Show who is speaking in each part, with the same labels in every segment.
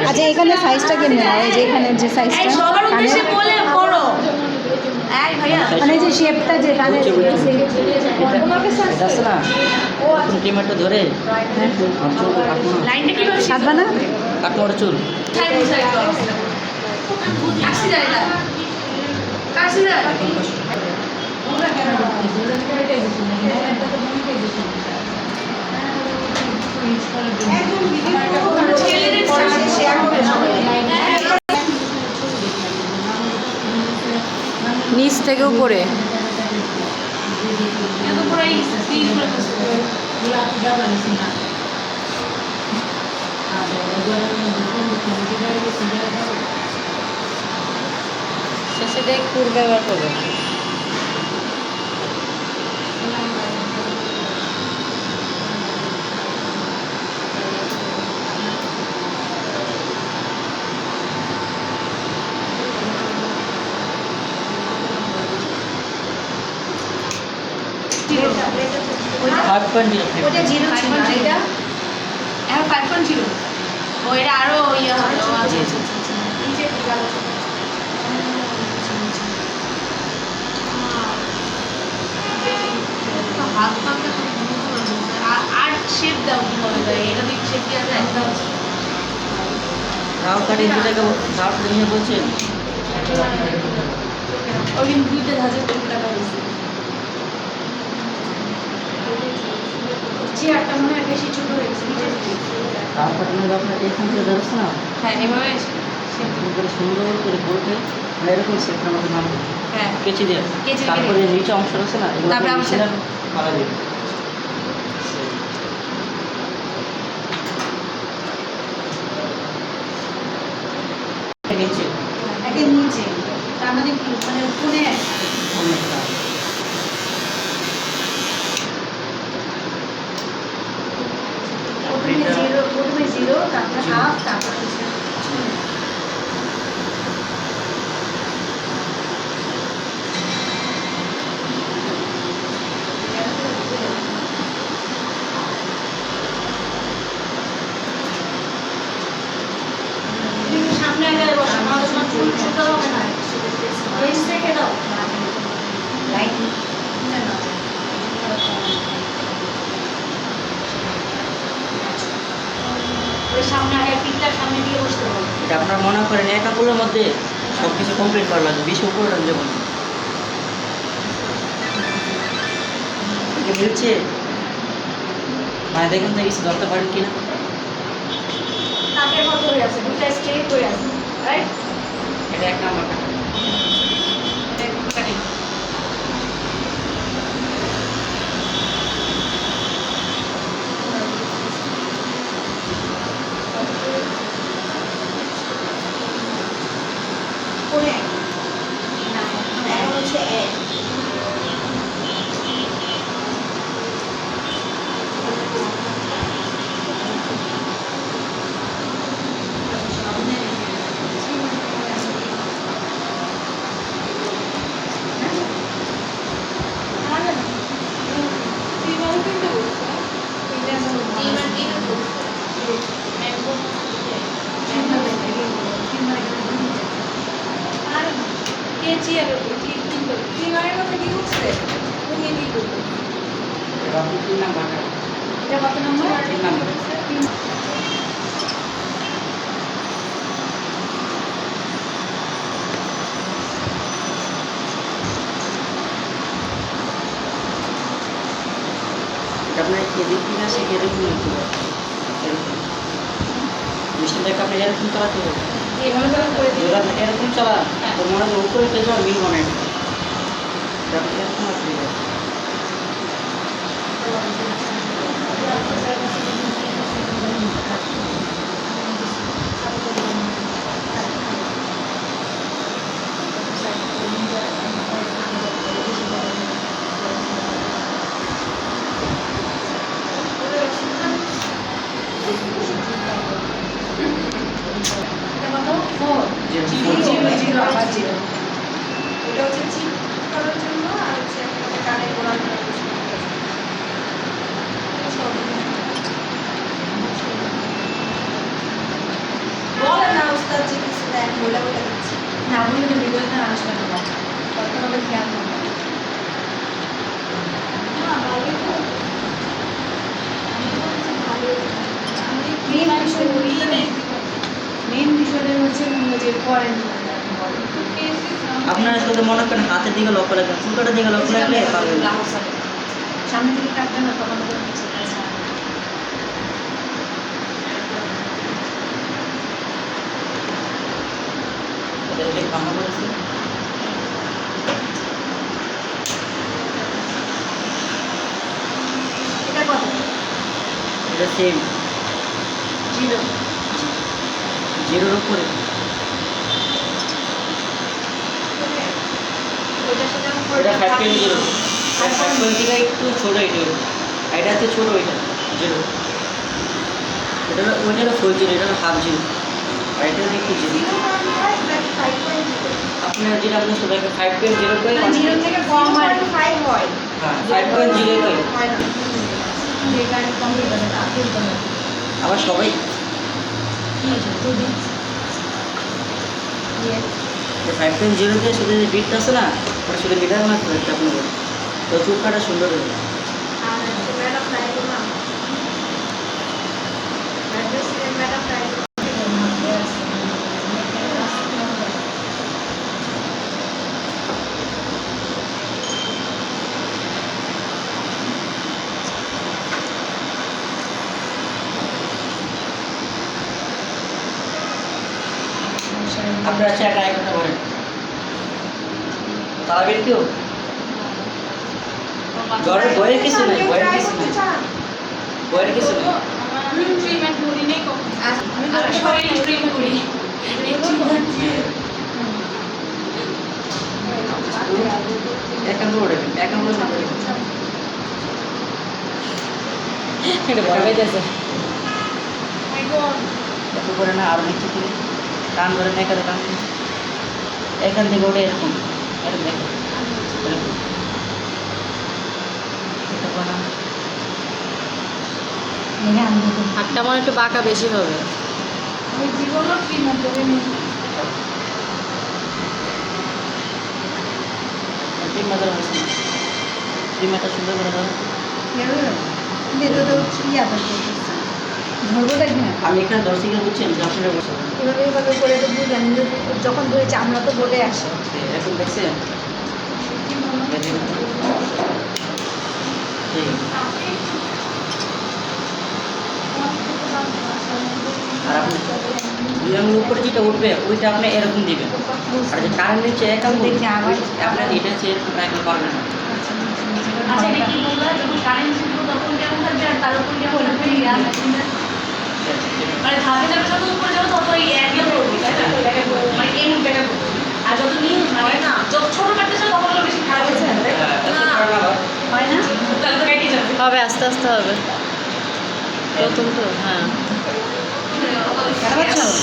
Speaker 1: আচ্ছা এখানে সাইজটা কেমন হয় এই যে এখানে যে সাইজটা
Speaker 2: সবার উদ্দেশ্যে বলে করো এই ভাইয়া
Speaker 1: মানে যে শেপটা যে কানের
Speaker 3: এটা আছে না টিমেটো ধরে চুল কাটবো না
Speaker 2: লাইনটা কিভাবে
Speaker 1: কাটবা না
Speaker 3: কাটবো ওটা চুল
Speaker 2: কাশি যায় না কাশি যায়
Speaker 1: নিচ থেকে উপরে শেষে দেখ কুর ব্যবহার করবে
Speaker 2: ওটা 0 ছিল এটা এখন 5.0 ও এটা আরো ইয়ে হবে আচ্ছা আচ্ছা নিচে গেল হাত পাকা আর শেপ দাও কি হবে তাই এটা দিয়ে শেপ দেওয়া যায়
Speaker 3: রাও কাটি দুটাকে রাও নিয়ে বলছে
Speaker 2: ওই দুইটা ধাজে টাকা হয়েছে চেয়ারটা মনে হয় বেশি ছোট হয়ে গেছে
Speaker 3: রাও কাটানোর আপনার এইখান থেকে ধরছে না
Speaker 2: হ্যাঁ এভাবে
Speaker 3: করে সুন্দর করে বলতে মানে এরকম সেটার মধ্যে নাম
Speaker 2: হ্যাঁ
Speaker 3: কেচি দিয়ে
Speaker 2: কেচি দিয়ে।
Speaker 3: তারপরে নিচে অংশ আছে না এগুলো
Speaker 2: তারপরে আবার
Speaker 3: মেশিনের ফালা দিবে নিচে
Speaker 2: আগে নিচে তার মানে কি মানে কোণে
Speaker 3: অনেকটা
Speaker 2: প্রথমে জিরো তারপরে হাফ তারপরে সামনে আগে বসো না তোমার চুল ছোট হবে না বেশ থেকে দাও লাইট না না ওই সামনে আগে পিঠটার সামনে দিয়ে বসতে হবে
Speaker 3: এটা আপনারা মনে করেন এক আঙ্গুলের মধ্যে সব কিছু কমপ্লিট করা লাগবে 20 উপরে যেমন মিলছে মানে দেখুন তো কিছু ধরতে পারেন কিনা
Speaker 2: কাকের মতো হয়ে আছে দুটা স্ট্রেট হয়ে আছে রাইট
Speaker 3: এটা এক নাম্বার
Speaker 2: কাটিং কোণে না এখন হচ্ছে এ
Speaker 3: তিন নাম্বার
Speaker 2: এটা কত নম্বর
Speaker 3: তিন নাম্বার আপনার এদিক কিনা সে এরকম নিতে হবে এরকম মেশিনটাকে আপনি এরকম চালাতে হবে
Speaker 2: এইভাবে করে দিই
Speaker 3: যদি আপনি এরকম চালান তো মনে হয় উপরে পেয়ে যাওয়ার মিল বানায় আপনি এরকম আসবে
Speaker 2: জিরো আবার জিরো এটা হচ্ছে চিপ করার জন্য আর হচ্ছে একটা কানে গোড়ার জন্য বল বলে বলে দিচ্ছি না বললে তো ভিডিওতে আসবে না কতটা খেয়াল করবে মেন বিষয়টা হচ্ছে যে পরেন
Speaker 3: আপনারা শুধু মনে করেন হাতের দিকে লক্ষ্য রাখবেন, চুলকাটার দিকে লক্ষ্য রাখলে পারবেন না।
Speaker 2: সামনে দিকে কাটবে না তখন
Speaker 3: এটা ভাঙা পড়েছে।
Speaker 2: এটা কত
Speaker 3: এটা সেম
Speaker 2: জিরো
Speaker 3: জিরোর উপরে। এটা 5.0 5.0 থেকে একটু ছোট এটা, এটা হচ্ছে ছোট, এটা জিরো, এটা ওইটা হলো 4.0, এটা হলো হাফ জিরো, আর এটা হলো একটু জিরো। আপনার যেটা আপনার সবাইকে 5.0 করে
Speaker 2: জিরো থেকে কম আর 5 হয়
Speaker 3: হ্যাঁ 5.0 করে
Speaker 2: হয় না যেটা কম হয়ে যাবে তাতে হবে
Speaker 3: আবার সবাই
Speaker 2: কি তো দিন
Speaker 3: 5.0 তে শুধু যে বিটটা আছে না, ওটা শুধু বিটার না করে একটা আপনার তো চুল কাটা সুন্দর হবে।
Speaker 2: আর ম্যাডাম ট্রাই করলাম ম্যাডাম ট্রাই
Speaker 3: আপনারা চাই ট্রাই করতে পারেন। তারাবেন কেউ জ্বরের ভয়ের কিছু নেই, ভয়ের কিছু নেই, ভয়ের কিছু নেই।
Speaker 2: ট্রিটমেন্ট করি নেই কখন আমি শরীর ট্রিটমেন্ট করি
Speaker 3: একান্ত ওঠেন, একান্ত
Speaker 1: এটা ভয় পাইতেছে।
Speaker 3: এত করে না, আরো নিচে থেকে টান ধরেন, এখানে টান, এখান থেকে ওঠে এরকম, এরকম দেখো এরকম। এটা করা
Speaker 1: হাতটা আমার একটু বাঁকা বেশি হবে।
Speaker 2: আমি জীবনও ট্রিটমেন্ট করি নি
Speaker 3: তিন মাথার হয়েছে, তিন মাথা সুন্দর করে ধরো।
Speaker 2: ধরবো দেখি না
Speaker 3: আমি এখানে 10 থেকে বুঝছেন যে আপনারা বসে
Speaker 2: এভাবে এভাবে করে তো বুঝলেন যখন ধরেছি আমরা তো বলে আসে
Speaker 3: এরকম দেখছেন। আর আপনি দুই আঙুল উপরে যেটা উঠবে ওইটা আপনি এরকম দিবেন, আর যে কারেন্ট নিচে এক আঙুল
Speaker 2: দেখি আবার
Speaker 3: আপনার এটা হচ্ছে এরকম রাখতে পারবেন না।
Speaker 4: আচ্ছা এটা কি বললা যখন কারেন্ট ছিল তখন কেমন থাকবে আর তার উপর কেমন থাকবে মানে ধাপে ধাপে যত উপরে যাবো তত এই একই করবো তাই না মানে এই মুখটা করবো আর যত নিয়ে মানে না যত ছোট কাটতে চাও তখন হলো বেশি খারাপ হচ্ছে না হয় না তাহলে তো কেটে যাবে
Speaker 1: হবে, আস্তে আস্তে হবে। প্রথম তো হ্যাঁ,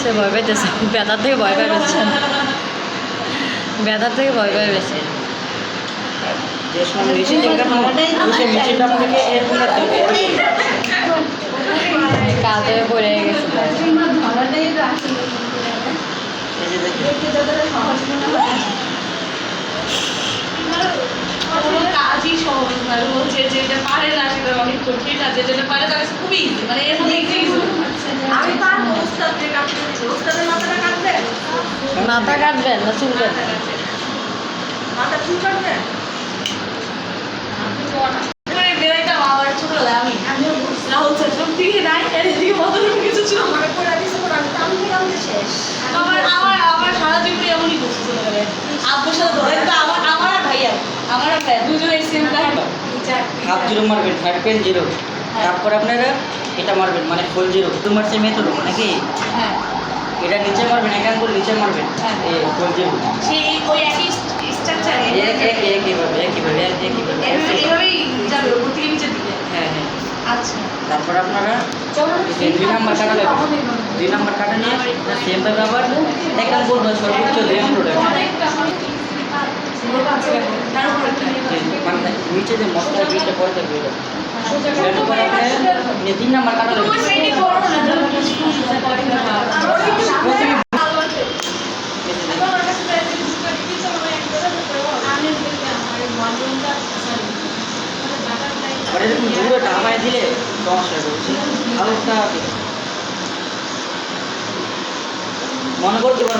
Speaker 1: সে ভয় পাইতেছে, ব্যথার থেকে ভয় পাই বেশি, ব্যথার থেকে ভয় পাই বেশি।
Speaker 3: যে সময় মেশিন দেখাবো ওই মেশিনটা আপনাকে এরকম রাখতে হবে।
Speaker 1: কাঁধে পড়ে গেছে প্রায়।
Speaker 2: ধরাটাই তো আসলে
Speaker 3: এই যে দেখুন
Speaker 2: দেখতে যতটা সহজ মনে হয়
Speaker 4: কোনো কাজই সহজ না বলছে যে যেটা পারে না সেটা অনেক কঠিন আছে যেটা পারে তার কাছে খুবই ইজি মানে এর মধ্যে ইজি আমি তো আর ওস্তাদকে কাটতে দিচ্ছি ওস্তাদের মাথাটা কাটবে
Speaker 1: মাথা কাটবেন না চুল কাটবেন?
Speaker 4: মাথা চুল কাটবে মানে বেড়াইটা আমার ছোটবেলায় আমিও রাহুল সেরকম দিকে নাই এদিকে মতো কিছু ছিল
Speaker 2: আমার করে দিছে পর আমি টানতে টানতে শেষ
Speaker 4: আমার সারা জীবনে এমনই করছে ছোটবেলায় আব্বুর সাথে ধরে তো আমার আর ভাইয়া দুজনের সেম কাহিনী
Speaker 3: হাফ জিরো মারবেন 5.0, তারপর আপনারা এটা মারবেন মানে ফুল জিরো। তো মারছে মেথড নাকি
Speaker 4: হ্যাঁ
Speaker 3: এটা নিচে মারবেন, এক আঙ্গুল নিচে মারবেন এই ফুল জিরো।
Speaker 4: সেই ওই একই স্ট্রাকচারে
Speaker 3: একইভাবে
Speaker 4: এভাবেই যাবে উপর থেকে নিচের দিকে
Speaker 3: হ্যাঁ হ্যাঁ।
Speaker 4: আচ্ছা
Speaker 3: তারপর আপনারা
Speaker 2: চলো
Speaker 3: এই যে 2 নাম্বার কাটা নেবেন, 2 নাম্বার কাটা নিয়ে সেমভাবে আবার এক আঙ্গুল বা সর্বোচ্চ 2 আঙ্গুল রাখবেন।
Speaker 4: তার উপর
Speaker 3: মানে নিচে যে মশলা বিটটা পড়ে থাকবে এটার উপর আপনি 3 নাম্বার কাটা নেবেন।
Speaker 4: ওই সাইডে করো না
Speaker 3: প্রথমে এরকম জুড়ে ডাবায় দিলে সমস্যা করছে হালকা মনে করতে পারো